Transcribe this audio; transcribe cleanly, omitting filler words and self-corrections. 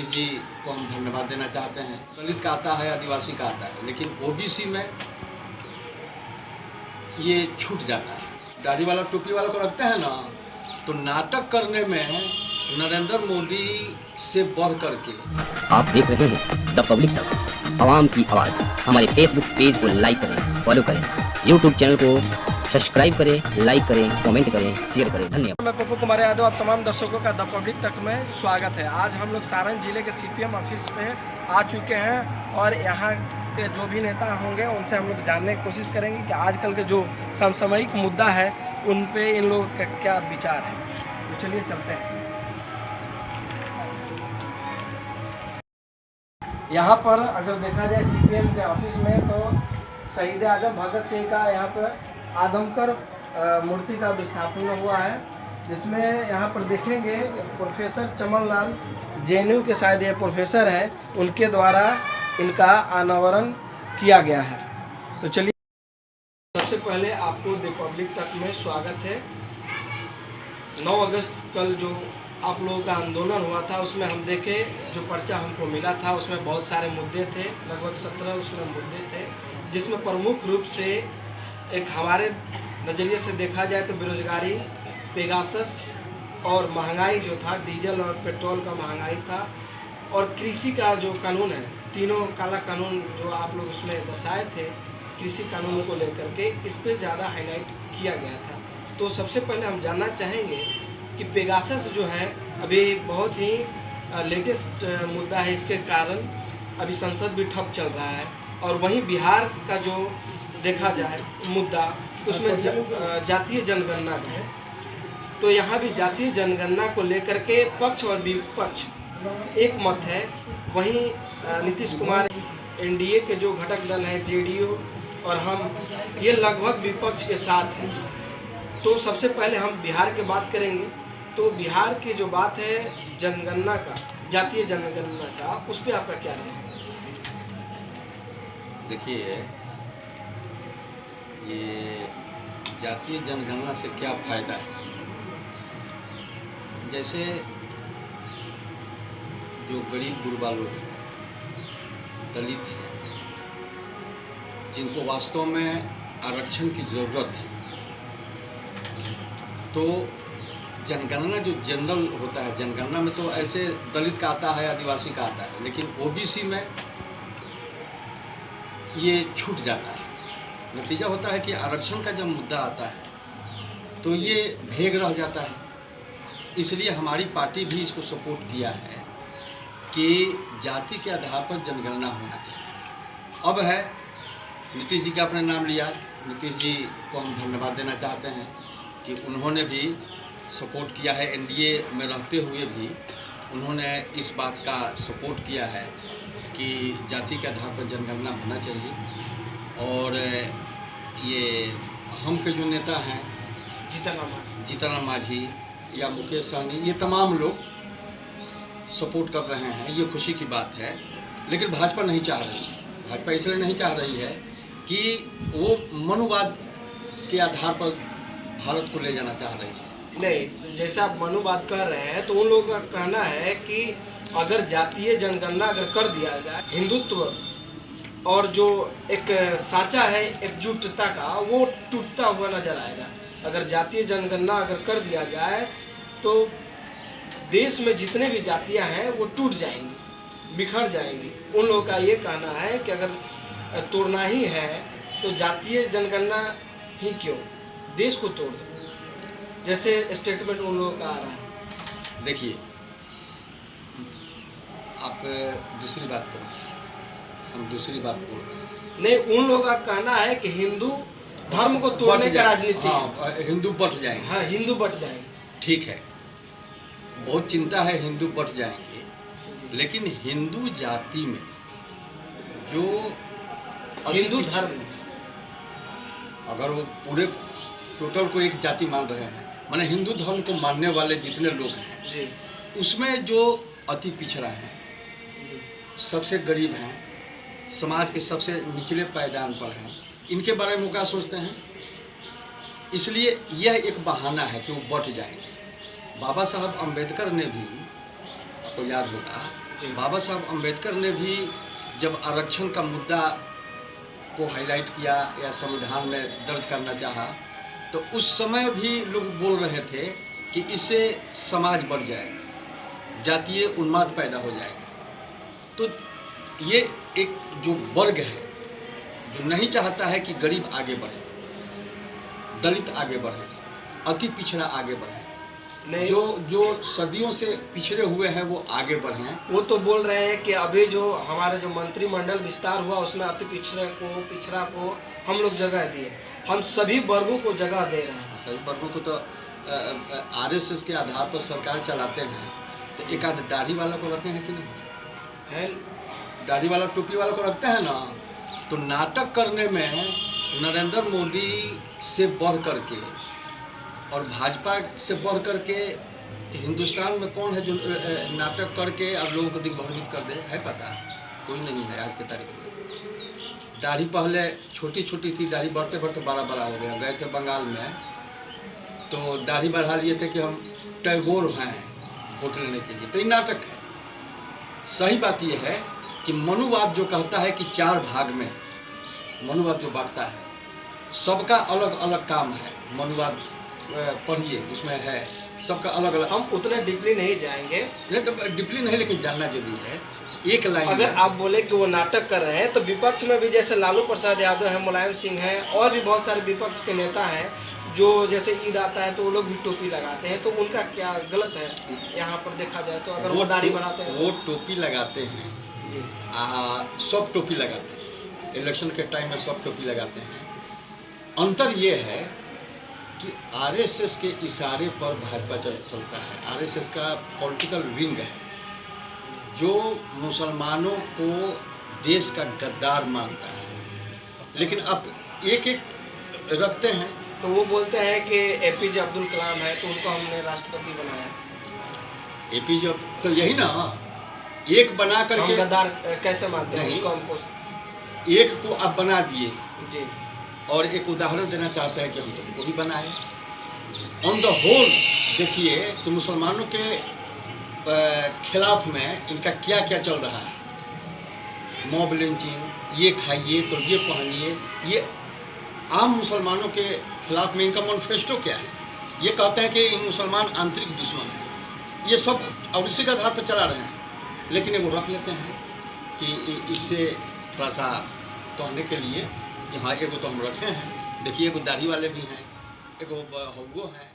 जी को हम धन्यवाद देना चाहते हैं। दलित का आता है, आदिवासी का आता है, लेकिन ओबीसी में ये छूट जाता है। दाढ़ी वाला टोपी वाला को रखते हैं ना, तो नाटक करने में नरेंद्र मोदी से बढ़ करके। आप देख रहे हैं द पब्लिक तक, आवाम की आवाज़। हमारे फेसबुक पेज को लाइक करें, फॉलो करें, यूट्यूब चैनल को सब्सक्राइब करें, लाइक करें, कमेंट करें, शेयर करें। धन्यवाद। मैं पप्पू कुमार यादव, आप तमाम दर्शकों का द पब्लिक तक में स्वागत है। आज हम लोग सारण जिले के सीपीएम ऑफिस में आ चुके हैं और यहाँ के जो भी नेता होंगे उनसे हम लोग जानने की कोशिश करेंगे कि आजकल के जो समसामयिक मुद्दा है उन पे इन लोगों का क्या विचार है। तो चलिए चलते हैं। यहाँ पर अगर देखा जाए सीपीएम के ऑफिस में, तो शहीद आजम भगत सिंह का यहाँ पर आदमकर मूर्ति का विस्थापन हुआ है, जिसमें यहाँ पर देखेंगे प्रोफेसर चमन लाल जेएनयू के शायद ये प्रोफेसर हैं, उनके द्वारा इनका अनावरण किया गया है। तो चलिए, सबसे पहले आपको द पब्लिक तक में स्वागत है। 9 अगस्त कल जो आप लोगों का आंदोलन हुआ था, उसमें हम देखे जो पर्चा हमको मिला था उसमें बहुत सारे मुद्दे थे, लगभग 17 उसमें मुद्दे थे, जिसमें प्रमुख रूप से एक हमारे नज़रिए से देखा जाए तो बेरोजगारी, पेगासस और महंगाई जो था, डीजल और पेट्रोल का महंगाई था, और कृषि का जो कानून है, तीनों काला कानून जो आप लोग उसमें दर्शाए थे, कृषि कानून को लेकर के इस पे ज़्यादा हाईलाइट किया गया था। तो सबसे पहले हम जानना चाहेंगे कि पेगासस जो है अभी बहुत ही लेटेस्ट मुद्दा है, इसके कारण अभी संसद भी ठप चल रहा है, और वहीं बिहार का जो देखा जाए मुद्दा, उसमें जातीय जनगणना है। तो यहाँ भी जातीय जनगणना को लेकर के पक्ष और विपक्ष एक मत है। वहीं नीतीश कुमार, एनडीए के जो घटक दल हैं जेडीयू और हम, ये लगभग विपक्ष के साथ हैं। तो सबसे पहले हम बिहार की बात करेंगे। तो बिहार की जो बात है जनगणना का, जातीय जनगणना का, उस पर आपका क्या है? देखिए, ये जातीय जनगणना से क्या फ़ायदा है? जैसे जो गरीब गुरबा लोग हैं, दलित हैं, जिनको वास्तव में आरक्षण की ज़रूरत है, तो जनगणना जो जनरल होता है, जनगणना में तो ऐसे दलित का आता है, आदिवासी का आता है, लेकिन ओबीसी में ये छूट जाता है। नतीजा होता है कि आरक्षण का जब मुद्दा आता है तो ये भेग रह जाता है। इसलिए हमारी पार्टी भी इसको सपोर्ट किया है कि जाति के आधार पर जनगणना होना चाहिए। अब है, नीतीश जी का आपने नाम लिया, नीतीश जी को हम धन्यवाद देना चाहते हैं कि उन्होंने भी सपोर्ट किया है। एनडीए में रहते हुए भी उन्होंने इस बात का सपोर्ट किया है कि जाति के आधार पर जनगणना होना चाहिए। और ये हम के जो नेता हैं, जीतन मांझी या मुकेश सहनी, ये तमाम लोग सपोर्ट कर रहे हैं, ये खुशी की बात है। लेकिन भाजपा नहीं चाह रही। भाजपा इसलिए नहीं चाह रही है कि वो मनुवाद के आधार पर भारत को ले जाना चाह रही है। नहीं, जैसे आप मनुवाद कर रहे हैं, तो उन लोगों का कहना है कि अगर जातीय जनगणना अगर कर दिया जाए, हिंदुत्व और जो एक साँचा है एकजुटता का, वो टूटता हुआ नजर आएगा। अगर जातीय जनगणना अगर कर दिया जाए तो देश में जितने भी जातियां हैं वो टूट जाएंगी, बिखर जाएंगी। उन लोगों का ये कहना है कि अगर तोड़ना ही है तो जातीय जनगणना ही क्यों, देश को तोड़ दो, जैसे स्टेटमेंट उन लोगों का आ रहा है। देखिए, आप दूसरी बात करें, हम दूसरी बात बोल रहे हैं। नहीं, उन लोगों का कहना है कि हिंदू धर्म को तोड़ने का राजनीति। हाँ, हिंदू बट जाएंगे। हाँ, हिंदू बट जाएंगे। ठीक है, बहुत चिंता है हिंदू बट जाएंगे, लेकिन हिंदू जाति में जो हिंदू धर्म, अगर वो पूरे टोटल को एक जाति मान रहे हैं, माने हिंदू धर्म को मानने वाले जितने लोग हैं जी, उसमें जो अति पिछड़ा है, सबसे गरीब हैं, समाज के सबसे निचले पायदान पर हैं, इनके बारे में क्या सोचते हैं? इसलिए यह एक बहाना है कि वो बट जाएंगे। बाबा साहब अम्बेडकर ने भी, आपको याद होगा, जी। बाबा साहब अम्बेडकर ने भी जब आरक्षण का मुद्दा को हाईलाइट किया या संविधान में दर्ज करना चाहा, तो उस समय भी लोग बोल रहे थे कि इससे समाज बढ़ जाएगा, जातीय उन्माद पैदा हो जाएगा। तो ये एक जो वर्ग है जो नहीं चाहता है कि गरीब आगे बढ़े, दलित आगे बढ़े, अति पिछड़ा आगे बढ़े, नहीं, जो सदियों से पिछड़े हुए हैं वो आगे बढ़ें। वो तो बोल रहे हैं कि अभी जो हमारा जो मंत्रिमंडल विस्तार हुआ उसमें अति पिछड़ा को हम लोग जगह दिए, हम सभी वर्गों को जगह दे रहे हैं। सभी वर्गों को तो आरएसएस के आधार पर सरकार चलाते हैं, तो एक आध दाढ़ी वाला को रखते हैं कि नहीं है? दाढ़ी वाला टोपी वाला को रखते हैं ना। तो नाटक करने में नरेंद्र मोदी से बढ़ करके और भाजपा से बढ़ करके हिंदुस्तान में कौन है जो नाटक करके आप लोगों को दिग्भ्रमित कर दे, है पता? कोई नहीं है आज के तारीख में। दाढ़ी पहले छोटी छोटी थी, दाढ़ी बढ़ते बढ़ते बड़ा बड़ा हो गया। गए थे बंगाल में तो दाढ़ी बढ़ा लिए थे कि हम टैगोर हैं वोट लेने के लिए। तो ये नाटक है। सही बात यह है कि मनुवाद जो कहता है कि 4 भाग में, मनुवाद जो बांटता है, सबका अलग अलग काम है। मनुवाद पढ़िए, उसमें है सबका अलग अलग। हम उतने डीपली नहीं जाएंगे, नहीं तो डीपली नहीं, लेकिन जानना जरूरी है। एक लाइन अगर आप बोले कि वो नाटक कर रहे हैं तो विपक्ष में भी जैसे लालू प्रसाद यादव है, मुलायम सिंह है, और भी बहुत सारे विपक्ष के नेता हैं जो जैसे ईद आता है तो वो लोग भी टोपी लगाते हैं, तो उनका क्या गलत है यहाँ पर देखा जाए तो? अगर वो दाढ़ी बनाते हैं वो टोपी लगाते हैं जी, सब टोपी लगाते हैं, इलेक्शन के टाइम में सब टोपी लगाते हैं। अंतर ये है कि आरएसएस के इशारे पर भाजपा चलता है। आरएसएस का पॉलिटिकल विंग है जो मुसलमानों को देश का गद्दार मानता है। लेकिन अब एक एक रखते हैं तो वो बोलते हैं कि एपीजे अब्दुल कलाम है तो उनको हमने राष्ट्रपति बनाया। एपीजे तो यही ना, एक बना हम करके गद्दार कैसे मानते हैं नहीं। उसको? हमको एक को आप बना दिए जी, और एक उदाहरण देना चाहते हैं कि हम तुमको भी बनाए। ऑन द होल देखिए कि मुसलमानों के खिलाफ में इनका क्या क्या चल रहा है। मॉब लिंचिंग, ये खाइए तो ये पहनिए, ये आम मुसलमानों के खिलाफ में इनका मैनिफेस्टो क्या है? ये कहते हैं कि ये मुसलमान आंतरिक दुश्मन है। ये सब और इसी के आधार पर चला रहे हैं। लेकिन वो रख लेते हैं कि इससे थोड़ा सा कहने के लिए कि हाँ एगो तो हम रखे हैं। देखिए एगो दाढ़ी वाले भी हैं, एगो हौगो हैं।